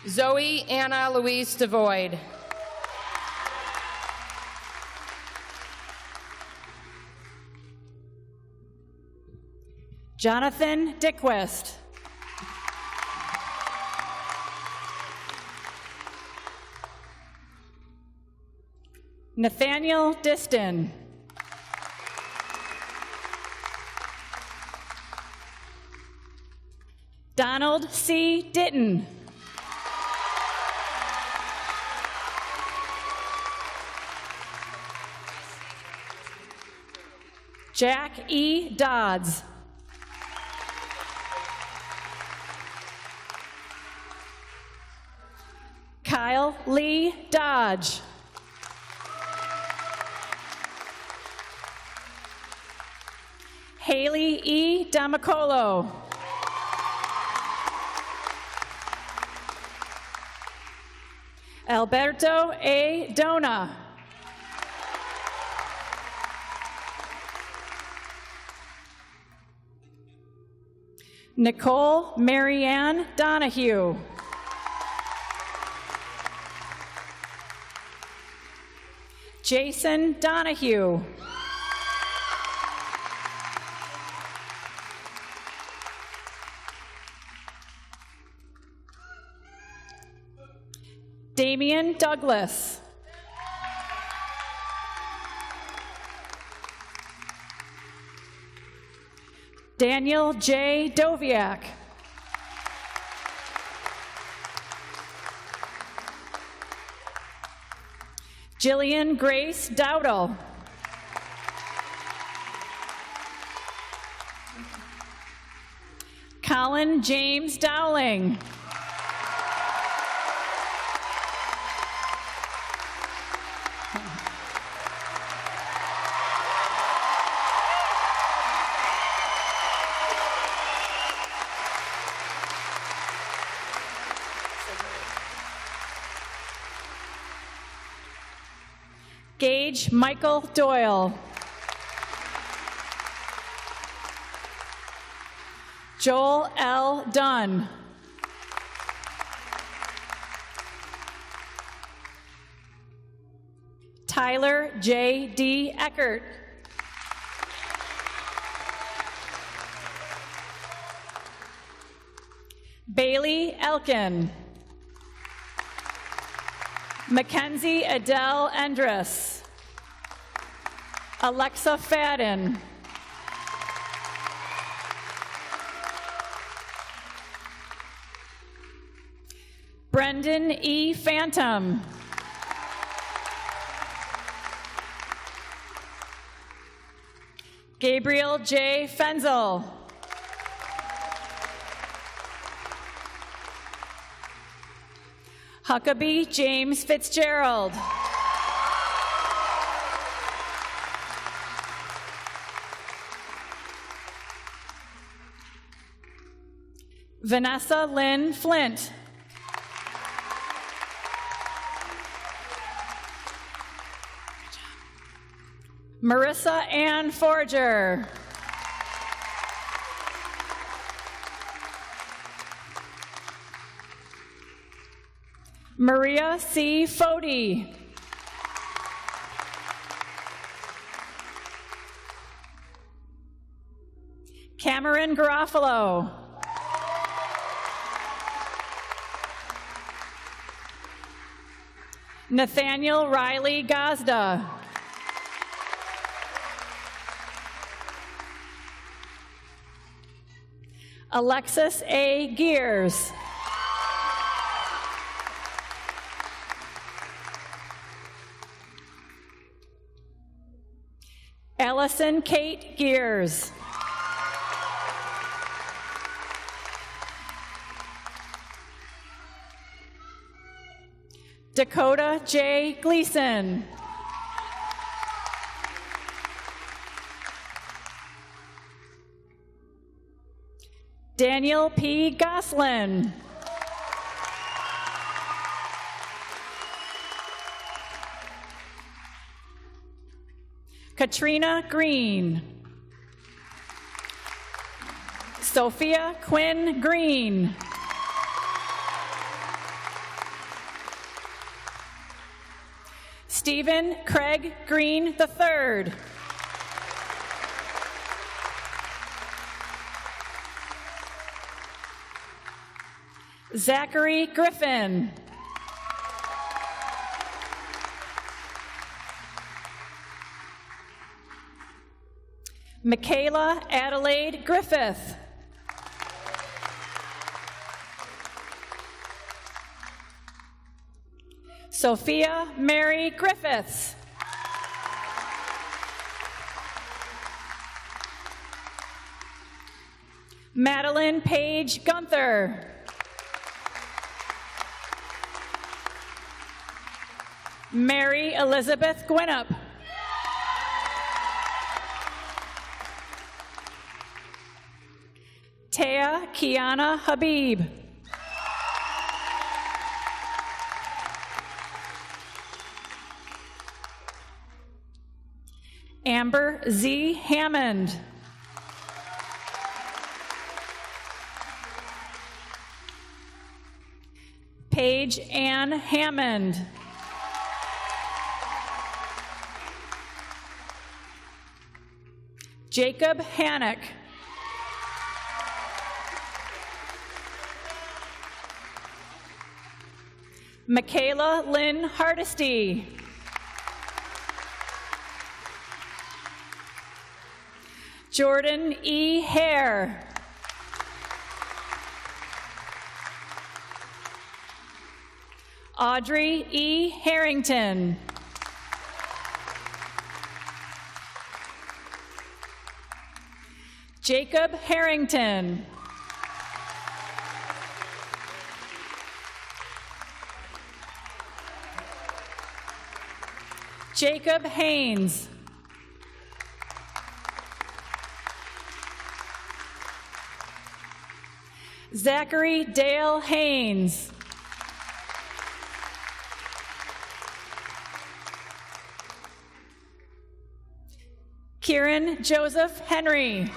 [SPEAKER 8] Zoe Anna Louise Devoid.
[SPEAKER 10] Jonathan Dickwest. Nathaniel Diston. Donald C. Ditton. Jack E. Dodds. Kyle Lee Dodge. Haley E. Damicolo. Alberto A. Dona. Nicole Marianne Donahue. Jason Donahue. Damian Douglas. Daniel J. Doviak. Jillian Grace Dowdle. Colin James Dowling. Gage Michael Doyle. Joel L. Dunn. Tyler J.D. Eckert. Bailey Elkin. Mackenzie Adele Endress. Alexa Fadden. Brendan E. Phantom. Gabriel J. Fenzel. Huckabee James Fitzgerald. Vanessa Lynn Flint. Marissa Ann Forger. Maria C. Fody. Cameron Garofalo. Nathaniel Riley Gazda. Alexis A. Gears. Allison Kate Gears. Dakota J. Gleason. Daniel P. Goslin. Katrina Green. Sophia Quinn Green. Stephen Craig Green III. Zachary Griffin. Michaela Adelaide Griffith. Sophia Mary Griffiths. Madeline Paige Gunther. Mary Elizabeth Gwinnett. Taya Kiana Habib. Amber Z. Hammond. Paige Ann Hammond. Jacob Hannock. Michaela Lynn Hardesty. Jordan E. Hare. Audrey E. Harrington. Jacob Harrington. Jacob Haynes. Zachary Dale Haynes. Kieran Joseph Henry.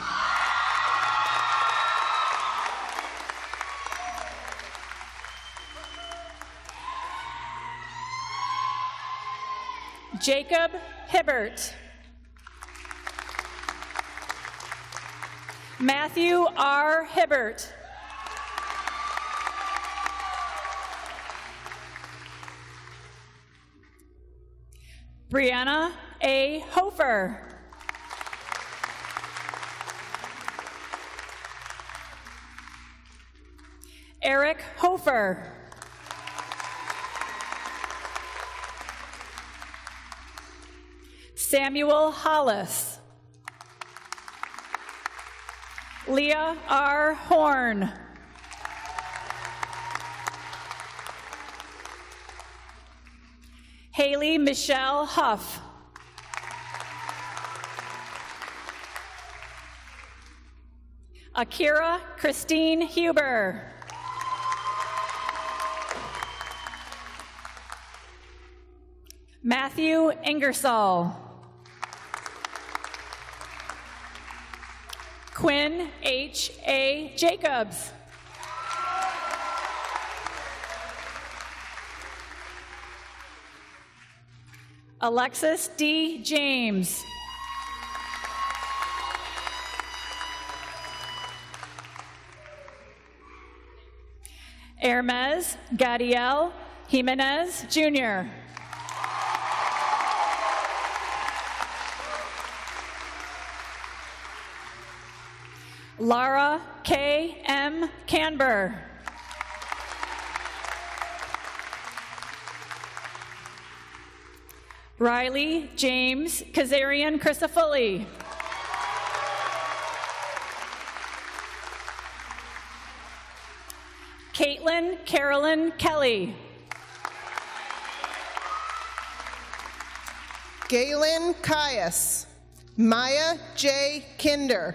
[SPEAKER 10] Jacob Hibbert. Matthew R. Hibbert. Brianna A. Hofer. Eric Hofer. Samuel Hollis. Leah R. Horn. Haley Michelle Huff. Akira Christine Huber. Matthew Ingersoll. Quinn H. A. Jacobs. Alexis D. James. Hermes Gadiel Jimenez, Jr. Lara K. M. Canber. Riley James Kazarian Crisafulli. Caitlin Carolyn Kelly.
[SPEAKER 11] Galen Caius. Maya J. Kinder.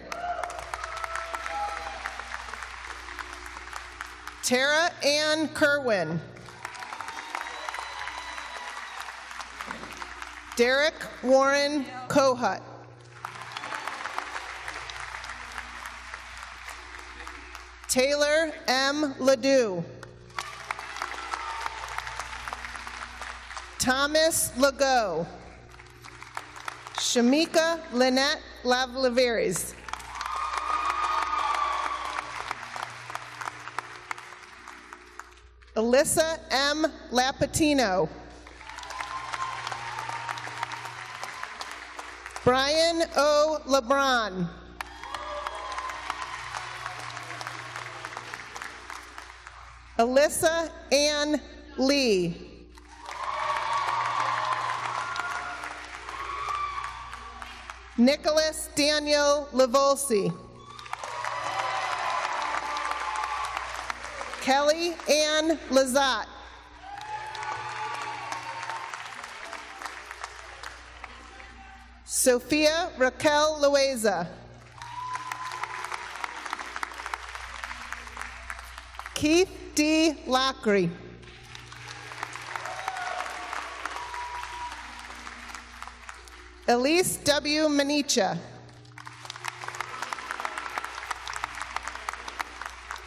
[SPEAKER 11] Tara Ann Kerwin. Derek Warren Kohut. Taylor M. Ledoux. Thomas Legault. Shamika Lynette Lavlaveres. Alyssa M. Lapatino. Brian O. LeBron. Alyssa Ann Lee. Nicholas Daniel Lavolsi. Kelly Ann Lazat. Sophia Raquel Loaiza. Keith D. Lockery. Elise W. Manicha.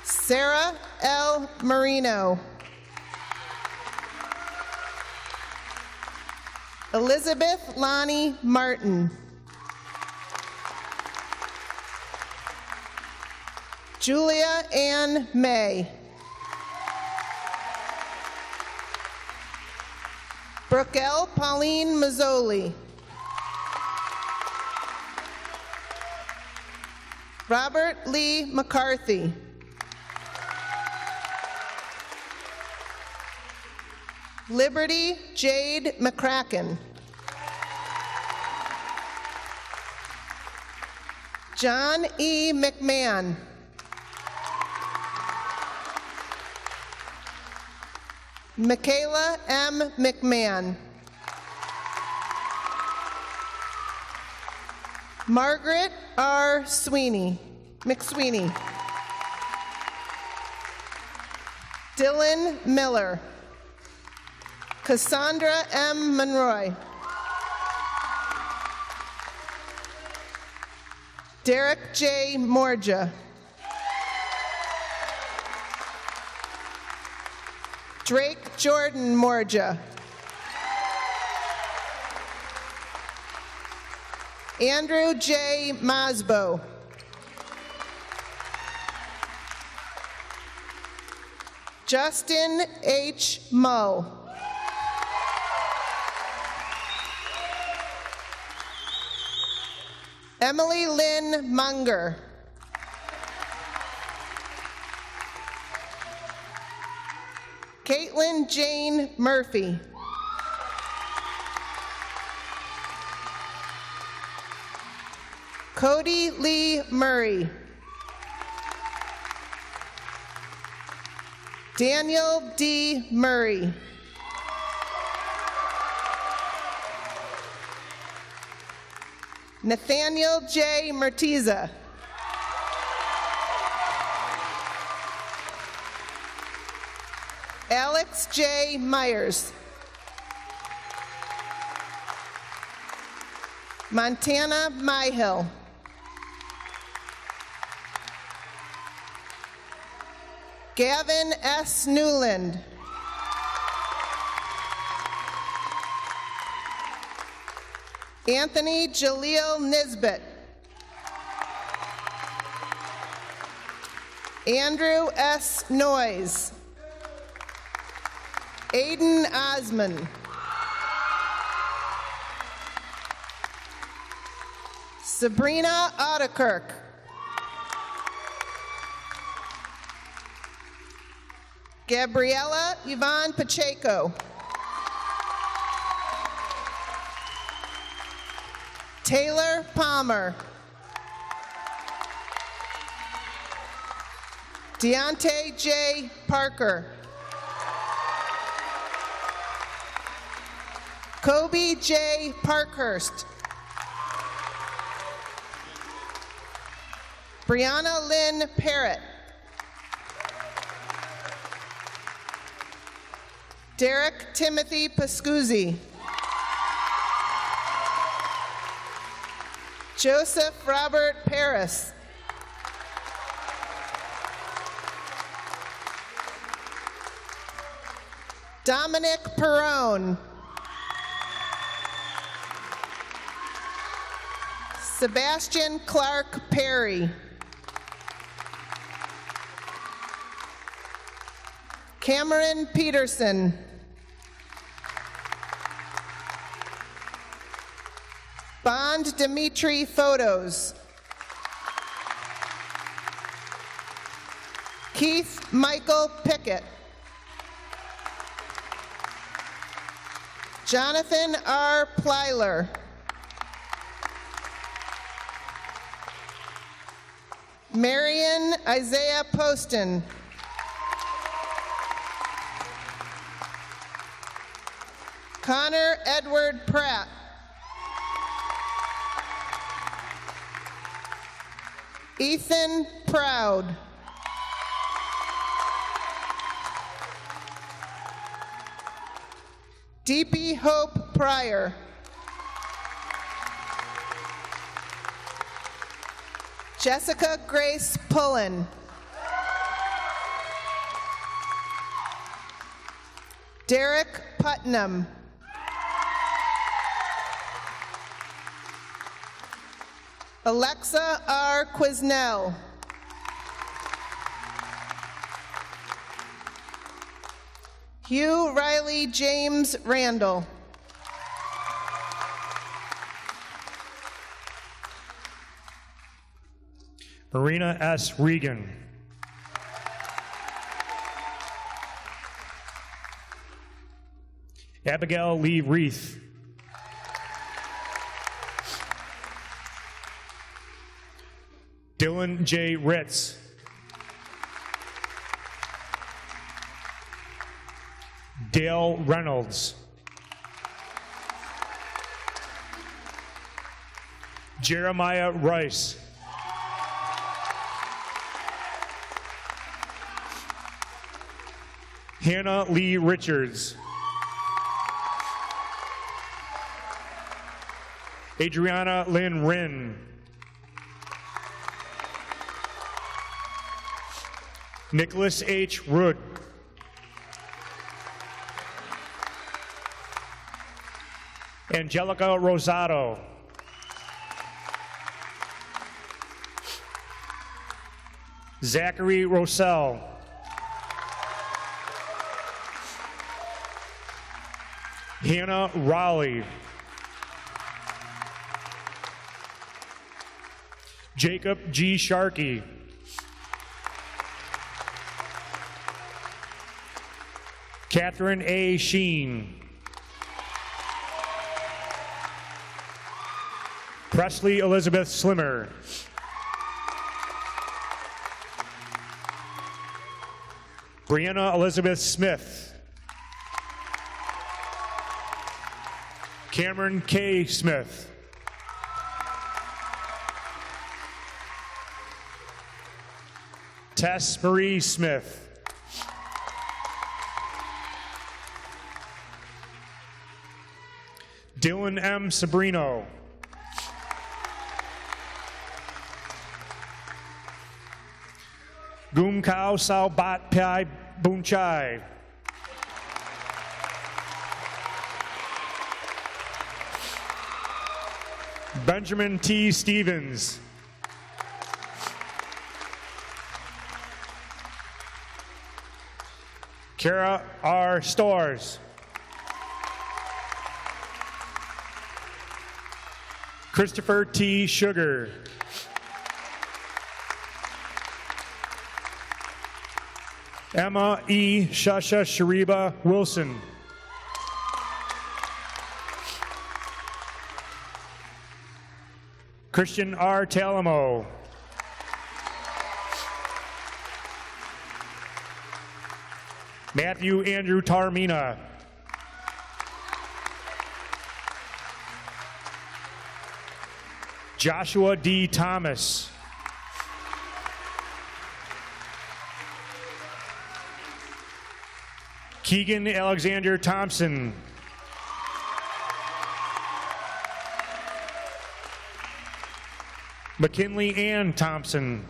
[SPEAKER 11] Sarah L. Marino. Elizabeth Lonnie Martin. Julia Ann May. Brookel Pauline Mazzoli. Robert Lee McCarthy. Liberty Jade McCracken. John E. McMahon. Michaela M. McMahon. Margaret R. McSweeney. Dylan Miller. Cassandra M. Monroy. Derek J. Morja. Drake Jordan Morja. Andrew J. Masbo. Justin H. Moe. Emily Lynn Munger. Caitlin Jane Murphy. Cody Lee Murray. Daniel D. Murray. Nathaniel J. Mertiza. Alex J. Myers. Montana Myhill. Gavin S. Newland. Anthony Jaleel Nisbet. Andrew S. Noyes. Aiden Osman. Sabrina Ottakirk. Gabriella Yvonne Pacheco. Taylor Palmer. Deontay J. Parker. Kobe J. Parkhurst. Brianna Lynn Parrott. Derek Timothy Pascuzzi. Joseph Robert Paris. Dominic Perrone. Sebastian Clark Perry. Cameron Peterson. Bond Dimitri Photos. Keith Michael Pickett. Jonathan R. Plyler. Marion Isaiah Poston. Connor Edward Pratt. Ethan Proud. Deepy Hope Pryor. Jessica Grace Pullen. Derek Putnam. Alexa R. Quisnell. Hugh Riley James Randall.
[SPEAKER 9] Marina S. Regan. Abigail Lee Reith. Dylan J. Ritz. Dale Reynolds. Jeremiah Rice. Hannah Lee Richards. Adriana Lynn Wren. Nicholas H. Rood. Angelica Rosado. Zachary Rossell. Hannah Raleigh. Jacob G. Sharkey. Catherine A. Sheen. Presley Elizabeth Slimmer. Brianna Elizabeth Smith. Cameron K. Smith. Tess Marie Smith. Dylan M. Sabrino. Gum Kao Sao Bat Pai Bunchai. Benjamin T. Stevens. Kara R. Stores. Christopher T. Sugar. Emma E. Shasha Shariba Wilson. Christian R. Talamo. Matthew Andrew Tarmina. Joshua D. Thomas. Keegan Alexander Thompson. McKinley Ann Thompson.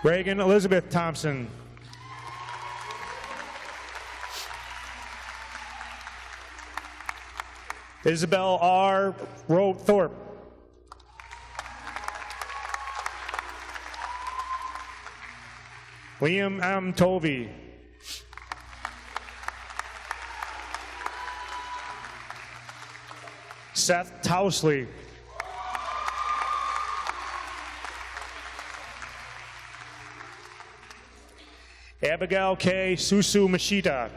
[SPEAKER 9] Reagan Elizabeth Thompson. Isabel R. Thorpe. Liam M. Tovey. Seth Tousley. Abigail K. Susu Mashita.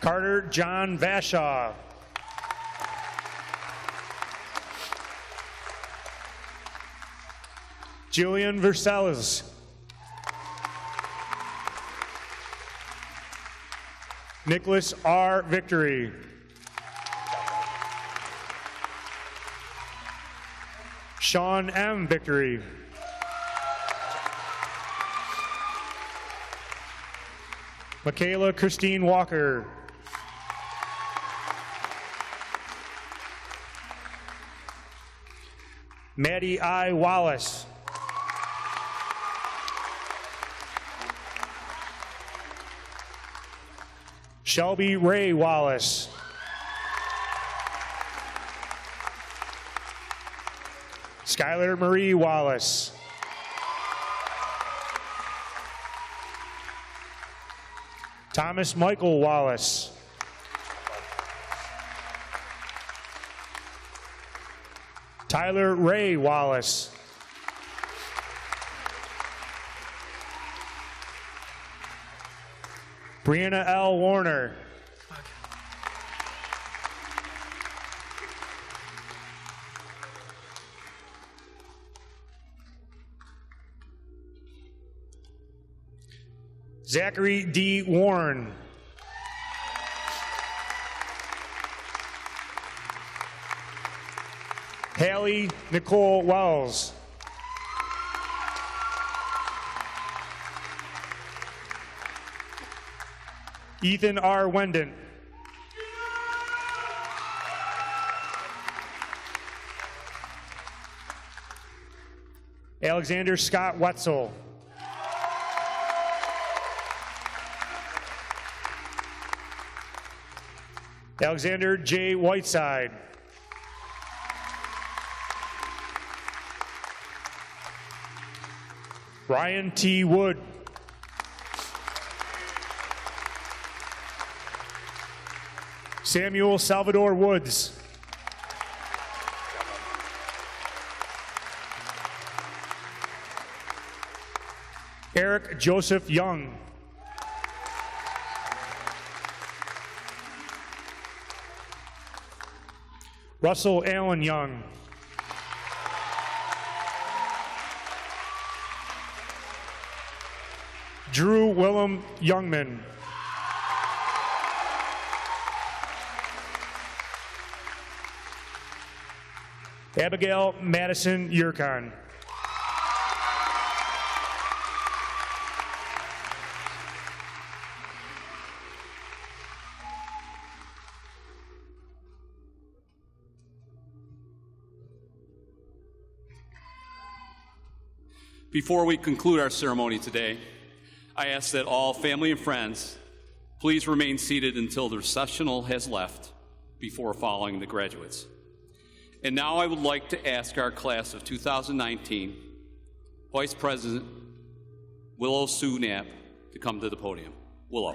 [SPEAKER 9] Carter John Vashaw. Jillian Versailles. Nicholas R. Victory. Sean M. Victory. Michaela Christine Walker. Maddie I. Wallace. Shelby Ray Wallace. Skylar Marie Wallace. Thomas Michael Wallace. Tyler Ray Wallace. Brianna L. Warner. Zachary D. Warren. Haley Nicole Wells. Ethan R. Wendon. Alexander Scott Wetzel. Alexander J. Whiteside. Ryan T. Wood. Samuel Salvador Woods. Eric Joseph Young. Russell Allen Young. Drew Willem Youngman. Abigail Madison Yurkon.
[SPEAKER 1] Before we conclude our ceremony today, I ask that all family and friends please remain seated until the recessional has left before following the graduates. And now I would like to ask our class of 2019 Vice President Willow Sue Knapp to come to the podium. Willow.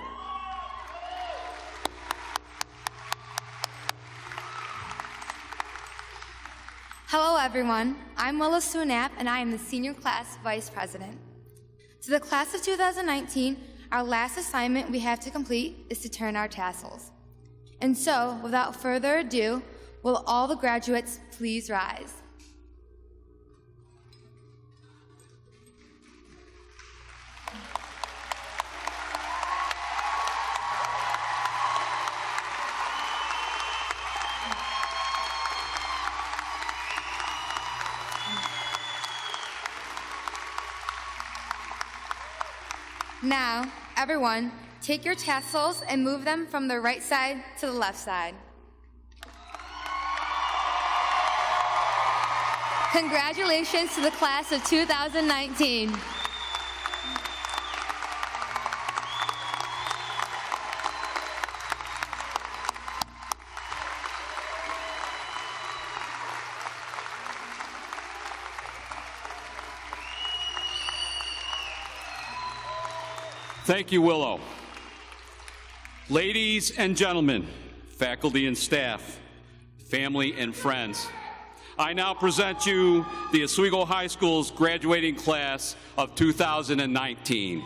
[SPEAKER 12] Hello everyone, I'm Willow Sue Knapp and I am the Senior Class Vice President. To the class of 2019, our last assignment we have to complete is to turn our tassels. And so, without further ado, will all the graduates please rise? Now, everyone, take your tassels and move them from the right side to the left side. Congratulations to the class of 2019.
[SPEAKER 1] Thank you, Willow. Ladies and gentlemen, faculty and staff, family and friends, I now present you the Oswego High School's graduating class of 2019.